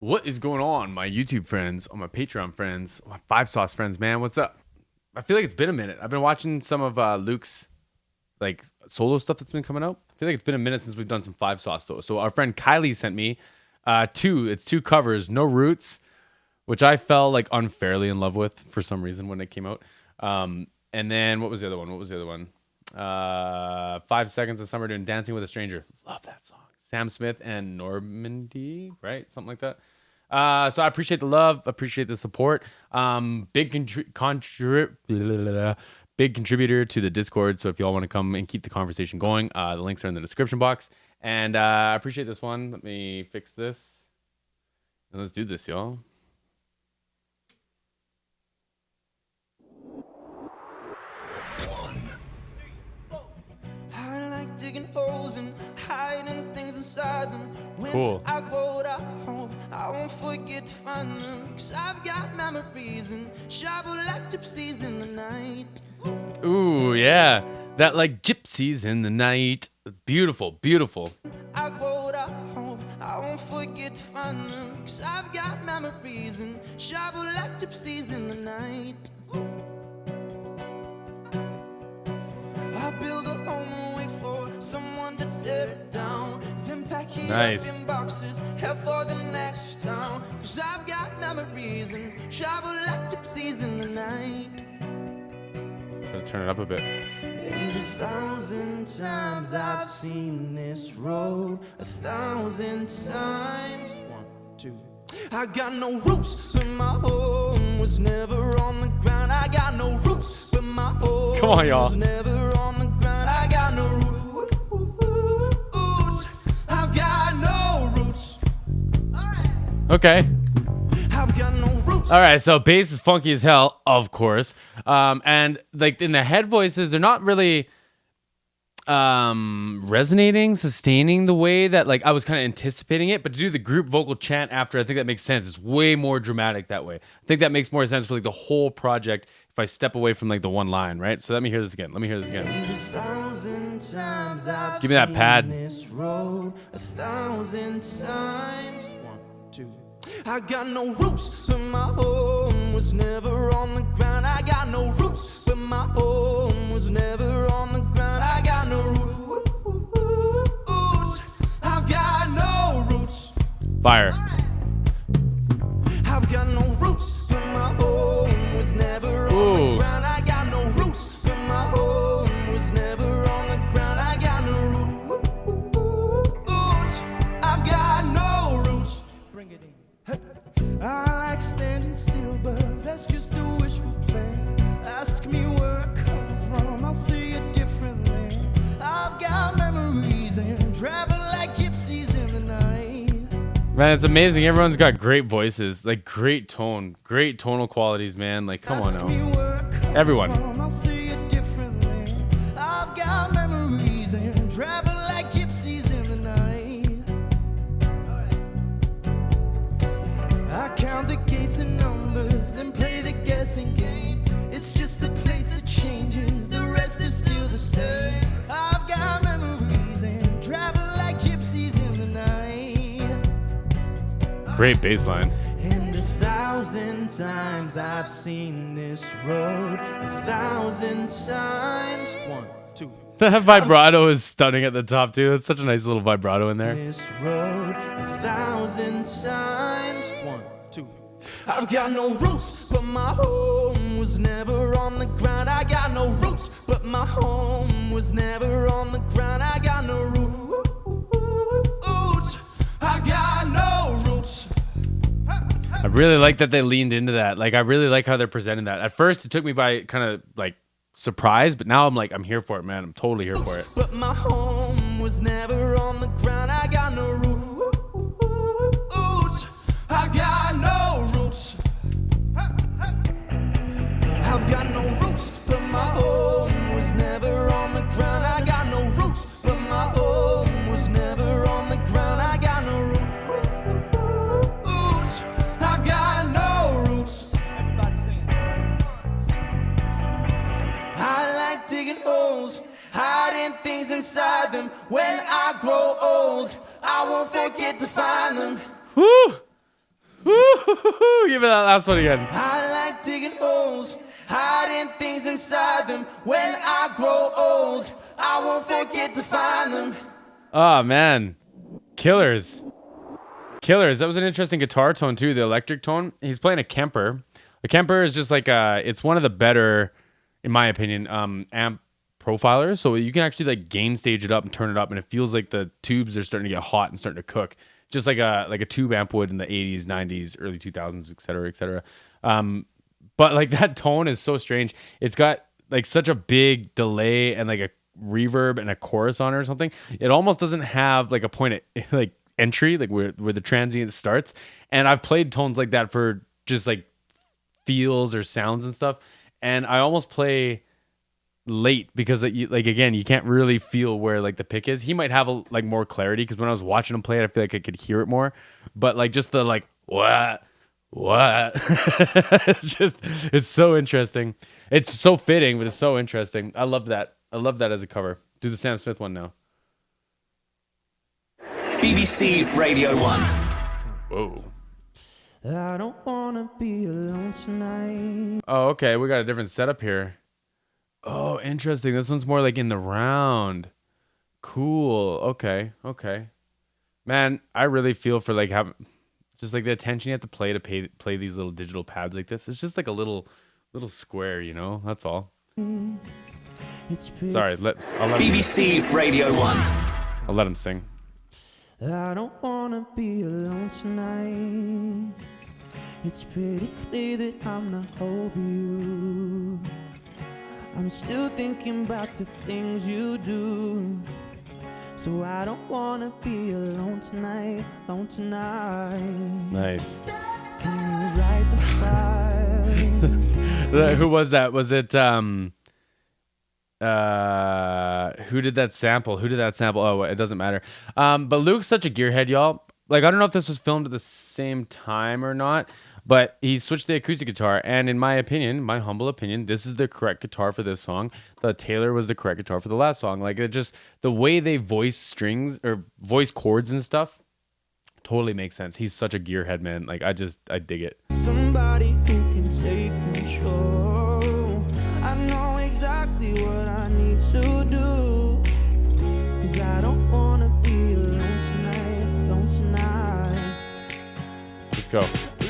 What is going on, my YouTube friends, on my Patreon friends, my Five Sauce friends, man? What's up? I feel like it's been a minute. I've been watching some of Luke's like solo stuff that's been coming out. I feel like it's been a minute since we've done some Five Sauce though. So our friend Kylie sent me two covers, No Roots, which I fell like unfairly in love with for some reason when it came out. And then what was the other one? 5 Seconds of Summer doing Dancing with a Stranger. Love that song. Sam Smith and Normandy, right? Something like that. So I appreciate the love, appreciate the support. Big contributor to the Discord. So if y'all want to come and keep the conversation going, the links are in the description box. And I appreciate this one. Let me fix this. And let's do this, y'all. I like digging holes and hiding things inside them. When Cool. I go to home, I won't forget to find them. 'Cause I've got memories and travel like gypsies in the night. Ooh, yeah. That like gypsies in the night. Beautiful, beautiful. I go to home, I won't forget to find them. 'Cause I've got memories and travel like gypsies in the night. I build a home and wait for someone to tear it down. Then pack it Nice. up in boxes, head for the next town. 'Cause I've got memories and travel like gypsies in the night. Gotta turn it up a bit. And 1,000 times I've seen this road, 1,000 times. 1, 2. I got no roots, but my home was never on the ground. I got no roots, but my home Come on, y'all. was never on the ground. I got no roots. I've got no roots. Okay. I've got no roots. All right, so bass is funky as hell, of course. And like in the head voices, they're not really resonating, sustaining the way that like I was kind of anticipating it. But to do the group vocal chant after, I think that makes sense. It's way more dramatic that way. I think that makes more sense for like the whole project if I step away from like the one line, right? So let me hear this again. 1,000 times I've Give me that seen pad. this road, 1,000 times. 1, 2. I got no roots, but my home was never on the ground. I got no roots, but my home was never on the ground. I got no roots. I've got no roots. Fire. I've got no roots, but my home was never on Ooh. the ground. I got no roots, but my home was never on the ground. I got no roots. I've got no roots. Bring it in. I like standing still, but that's just a wishful plan. Ask me where I come from, I'll see a different land. I've got memories and travel like gypsies in the night. Man, it's amazing. Everyone's got great voices, like great tone, great tonal qualities, man. Like, come on Ask me now. where I come Everyone. from, I'll see a different land. I've got memories and travel like gypsies in the night. I count the gates and numbers, then play the guessing game. It's just the place that changes, the rest is still the same. I've got memories and travel like gypsies in the night. Great bass line. And 1,000 times I've seen this road, 1,000 times. 1, 2. That vibrato is stunning at the top too. It's such a nice little vibrato in there. This road 1,000 times. 1, 2. I've got no roots, but my home was never on the ground. I got no roots, but my home was never on the ground. I got no roots. I've got no roots. I really like that they leaned into that. Like, I really like how they're presenting that. At first, it took me by kind of like surprise, but now I'm like, I'm here for it, man. I'm totally here for it. But my home was never on the ground. I got no roots. I've got no roots. I've got no roots, but my home was never on the ground. I got no roots, but my home was never on the ground. I got no roots. I've got no roots. Everybody sing. I like digging holes, hiding things inside them. When I grow old, I won't forget to find them. Woo! Give me that last one again. I like digging holes, hiding things inside them. When I grow old, I won't forget to find them. Oh, man. Killers. That was an interesting guitar tone, too. The electric tone. He's playing a Kemper. The Kemper is just like it's one of the better, in my opinion, amp profilers. So you can actually like gain stage it up and turn it up, and it feels like the tubes are starting to get hot and starting to cook, just like a tube amp would in the 80s, 90s, early 2000s, et cetera, et cetera. But like that tone is so strange. It's got like such a big delay and like a reverb and a chorus on it or something. It almost doesn't have like a point of like entry, like where the transient starts. And I've played tones like that for just like feels or sounds and stuff, and I almost play late because like again, you can't really feel where like the pick is. He might have like more clarity because when I was watching him play it, I feel like I could hear it more. But like just the like what it's so interesting. It's so fitting, but it's so interesting. I love that as a cover. Do the Sam Smith one now. BBC Radio 1. Whoa. I don't wanna be alone tonight. Oh, okay. We got a different setup here. Oh, interesting. This one's more like in the round. Cool. Okay. Man, I really feel for like having just like the attention you have to play these little digital pads like this. It's just like a little square, you know? That's all. Sorry, I'll let BBC Radio 1. I'll let him sing. I don't wanna be alone tonight. It's pretty clear that I'm not over you. I'm still thinking about the things you do. So I don't wanna be alone tonight. Nice. Can you write the file? Who was that? Was it who did that sample? Oh, it doesn't matter. But Luke's such a gearhead, y'all. Like, I don't know if this was filmed at the same time or not, but he switched the acoustic guitar, and in my opinion, my humble opinion, this is the correct guitar for this song. The Taylor was the correct guitar for the last song. Like, it just, the way they voice strings or voice chords and stuff totally makes sense. He's such a gearhead, man. Like, I dig it. Somebody who can take control. I know exactly what I need to do. 'Cause I don't wanna be alone tonight. Let's go.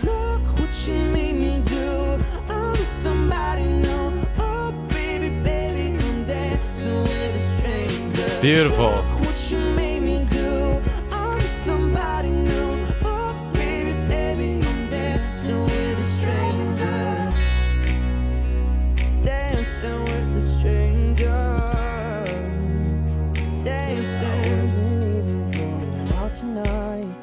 Look what you made me do. I'm somebody new. Oh, baby, I'm dancing with a stranger. Beautiful. Look what you made me do. I'm somebody new. Oh, baby, I'm dancing with a stranger. Dancing with a stranger. Dancing. I wasn't even going out tonight.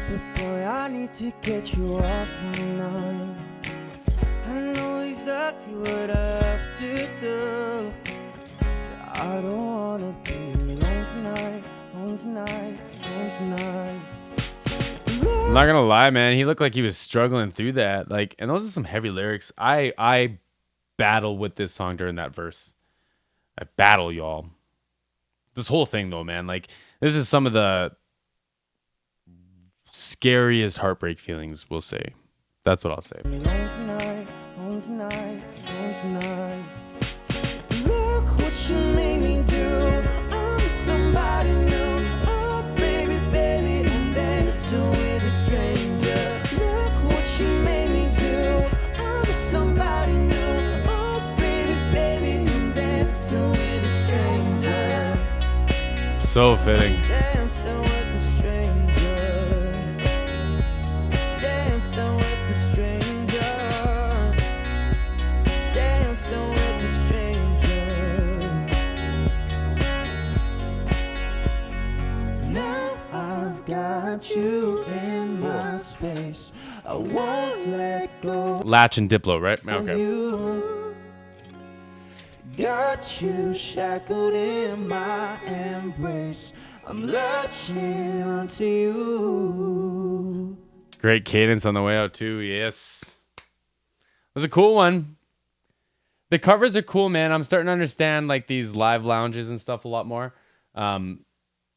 But boy, I need to get you off my mind. I know exactly what I have to do. But I don't wanna be alone tonight. I'm not gonna lie, man. He looked like he was struggling through that. Like, and those are some heavy lyrics. I battle with this song during that verse. I battle, y'all. This whole thing, though, man. Like, this is some of the scariest heartbreak feelings, we'll say. That's what I'll say. Home tonight. Look what you made me do. I'm somebody new. Oh, baby, I'm dancing with a stranger. Look what you made me do. I'm somebody new. Oh, baby, I'm dancing with a stranger. So fitting. Dancing with a stranger. Dancing with a stranger. Dancing with a stranger. Now I've got you in my space. I won't let go Latch and Diplo, right? of Okay. you. Got you shackled in my embrace. I'm latching onto you. Great cadence on the way out, too. Yes. It was a cool one. The covers are cool, man. I'm starting to understand like these live lounges and stuff a lot more. And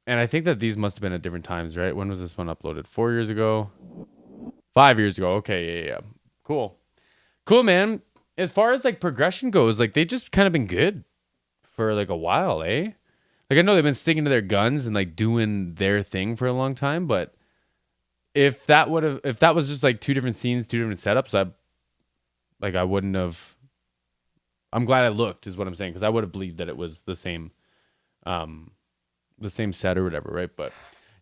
I think that these must have been at different times, right? When was this one uploaded? 4 years ago? 5 years ago. Okay, yeah. Cool, man. As far as like progression goes, like they just kind of been good for like a while, eh? Like I know they've been sticking to their guns and like doing their thing for a long time, but if that was just like two different scenes, two different setups, I wouldn't have. I'm glad I looked, is what I'm saying, because I would have believed that it was the same set or whatever, right? But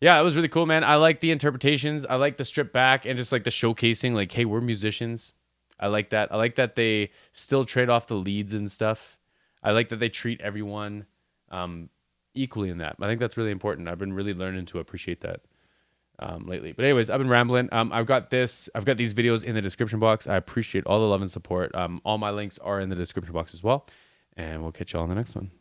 yeah, it was really cool, man. I like the interpretations. I like the strip back and just like the showcasing, like, hey, we're musicians. I like that. I like that they still trade off the leads and stuff. I like that they treat everyone equally in that. I think that's really important. I've been really learning to appreciate that lately. But anyways, I've been rambling. I've got these videos in the description box. I appreciate all the love and support. All my links are in the description box as well. And we'll catch you all in the next one.